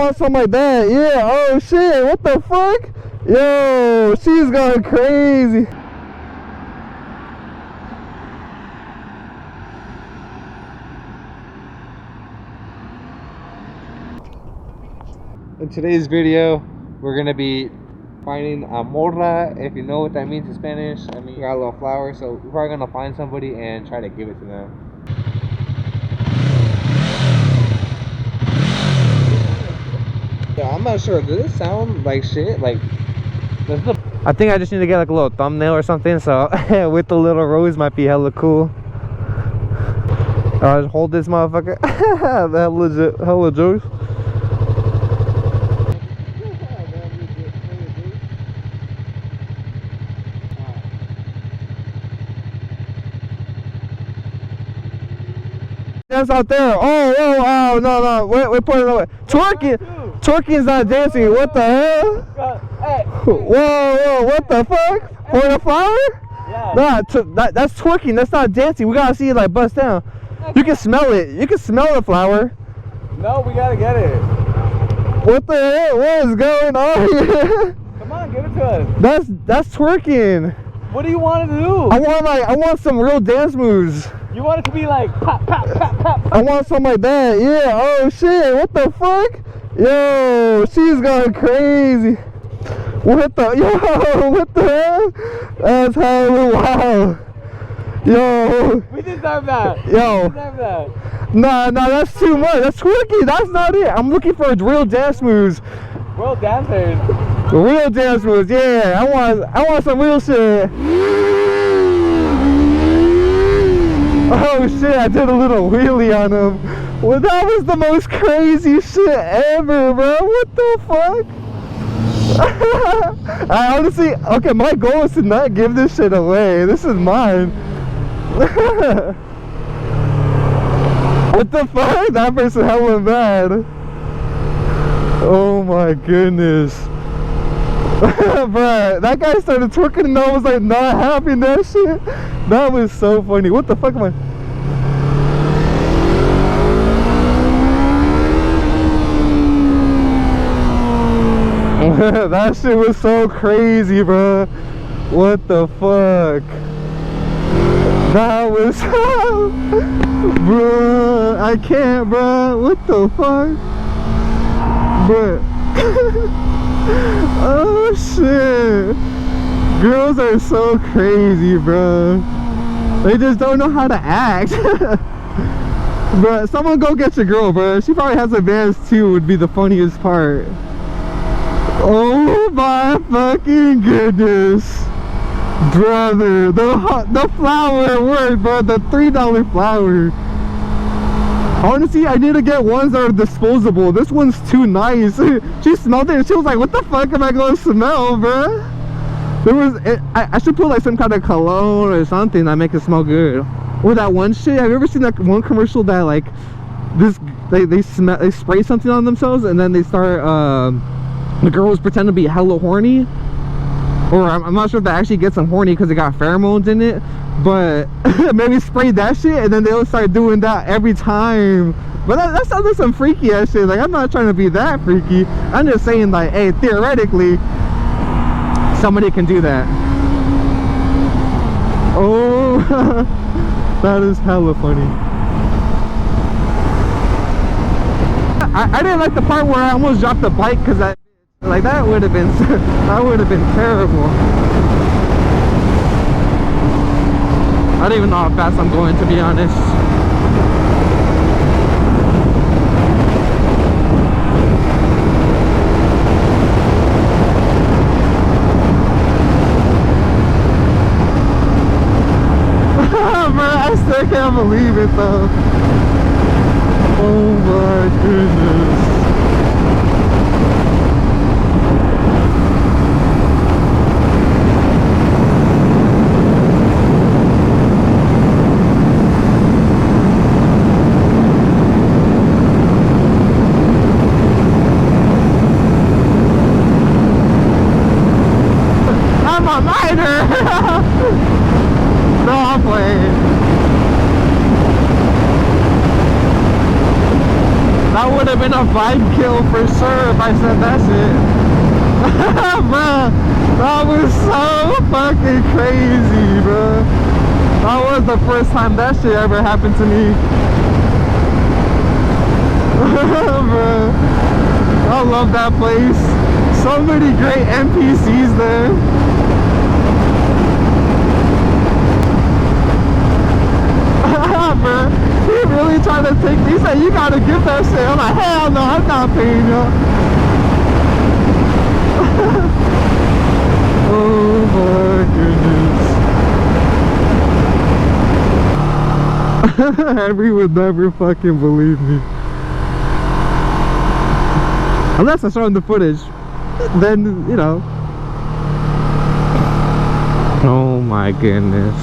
want something like that. Yeah. Oh shit. What the fuck? Yo, she's going crazy. In today's video, we're gonna be finding a morra. If you know what that means in Spanish, I mean, we got a little flower, so we're probably gonna find somebody and try to give it to them. Yeah, I'm not sure. Does it sound like shit? Like, I think I just need to get like a little thumbnail or something. So with the little rose might be hella cool. I'll just hold this motherfucker. That legit hella jokes. That's out there. Oh, no. Wait, put it away. Twerking is not dancing. What the hell? Whoa, what the fuck? For the flower? Yeah. Nah, that's twerking. That's not dancing. We gotta see it like bust down. You can smell it. You can smell the flower. No, we gotta get it. What the hell? What is going on here? Come on, give it to us. That's twerking. What do you want to do? I want some real dance moves. You want it to be like pop, pop, pop, pop. I want something like that. Yeah. Oh shit. What the fuck? Yo, she's going crazy. What the hell? That's hella wild. Yo. We deserve that. Yo. We deserve that. Nah, that's too much. That's twerking. That's not it. I'm looking for real dance moves. Real dancers. Real dance moves. Yeah. I want some real shit. Oh shit, I did a little wheelie on him. Well, that was the most crazy shit ever, bro. What the fuck? I honestly, okay, my goal is to not give this shit away. This is mine. What the fuck? That person hella mad. Oh my goodness. Bruh, that guy started twerking and I was like not having that shit. That was so funny. What the fuck am I? That shit was so crazy, bruh. What the fuck? That was bruh, I can't, bruh. What the fuck? Bruh. Oh shit. Girls are so crazy, bro. They just don't know how to act. Bro, someone go get your girl, bro. She probably has advance too, would be the funniest part. Oh my fucking goodness. Brother, the flower worked, bro. The $3 flower. Honestly, I need to get ones that are disposable. This one's too nice. She smelled it and she was like, what the fuck am I gonna smell, bruh? I should put like some kind of cologne or something that make it smell good. Or that one shit, have you ever seen that one commercial that like they spray something on themselves and then they start the girls pretend to be hella horny? Or I'm not sure if that actually gets them horny because it got pheromones in it, but maybe spray that shit and then they'll start doing that every time. But that sounds like some freaky ass shit. Like, I'm not trying to be that freaky. I'm just saying, like, hey, theoretically somebody can do that. Oh, that is hella funny. I didn't like the part where I almost dropped the bike because that would have been terrible. I don't even know how fast I'm going, to be honest. Man, I still can't believe it though. Oh my goodness. I'm a minor. No, I'm playing. vibe kill for sure if I said that shit. Bruh, that was so fucking crazy, bruh. That was the first time that shit ever happened to me. Bruh, I love that place. So many great NPCs there. Bruh, he really tried to take me. He said, you gotta give that shit. I'm like, hell no, I'm not paying you. Oh my goodness. Henry would never fucking believe me. Unless I show him the footage. Then, you know. Oh my goodness.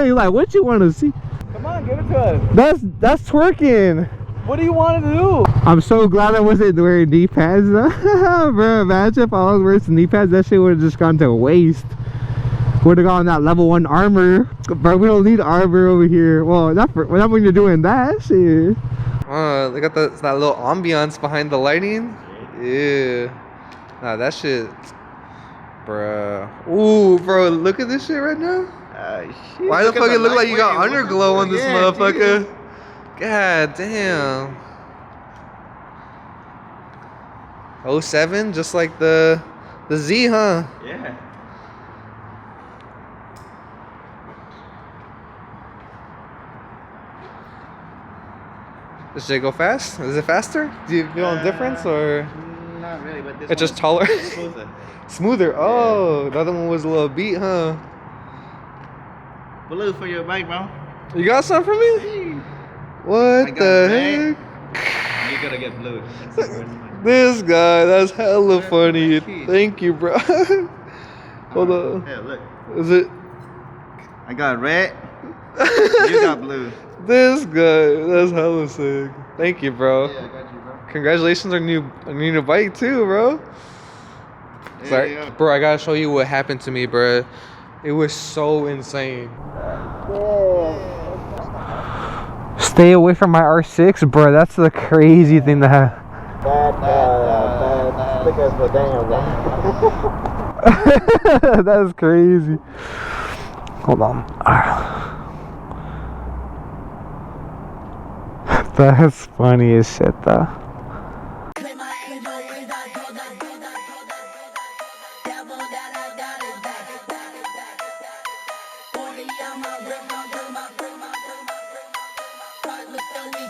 He's like, what you want to see? Come on, give it to us. That's twerking. What do you want to do? I'm so glad I wasn't wearing knee pads. Bro, imagine if I was wearing knee pads, that shit would have just gone to waste. Would have gone that level 1 armor. Bro, we don't need armor over here. Well, not when you're doing that shit. They got that little ambiance behind the lighting. Yeah. Nah, that shit. Bruh. Ooh, bro, look at this shit right now. Shit, Why the fuck it look like you got lightweight, underglow on this motherfucker? dude. God damn. 07, just like the Z, huh? Yeah. Does it go fast? Is it faster? Do you feel a difference or? Not really, but this It's just taller? smoother. Smoother. Oh, the other one was a little beat, huh? Blue for your bike, bro. You got some for me? What the heck? You gotta get blue. That's the worst one. This guy, that's hella funny. Thank you, bro. Hold on. Yeah, look. Is it? I got red. You got blue. This guy, that's hella sick. Thank you, bro. Yeah, I got you, bro. Congratulations on your new bike too, bro. Sorry, Yeah. bro. I gotta show you what happened to me, bro. It was so insane. Stay away from my R6, bro. That's the crazy thing to have. Stickers for damn, bro. That's crazy. Hold on. That's funny as shit, though.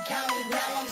Counting, now I'm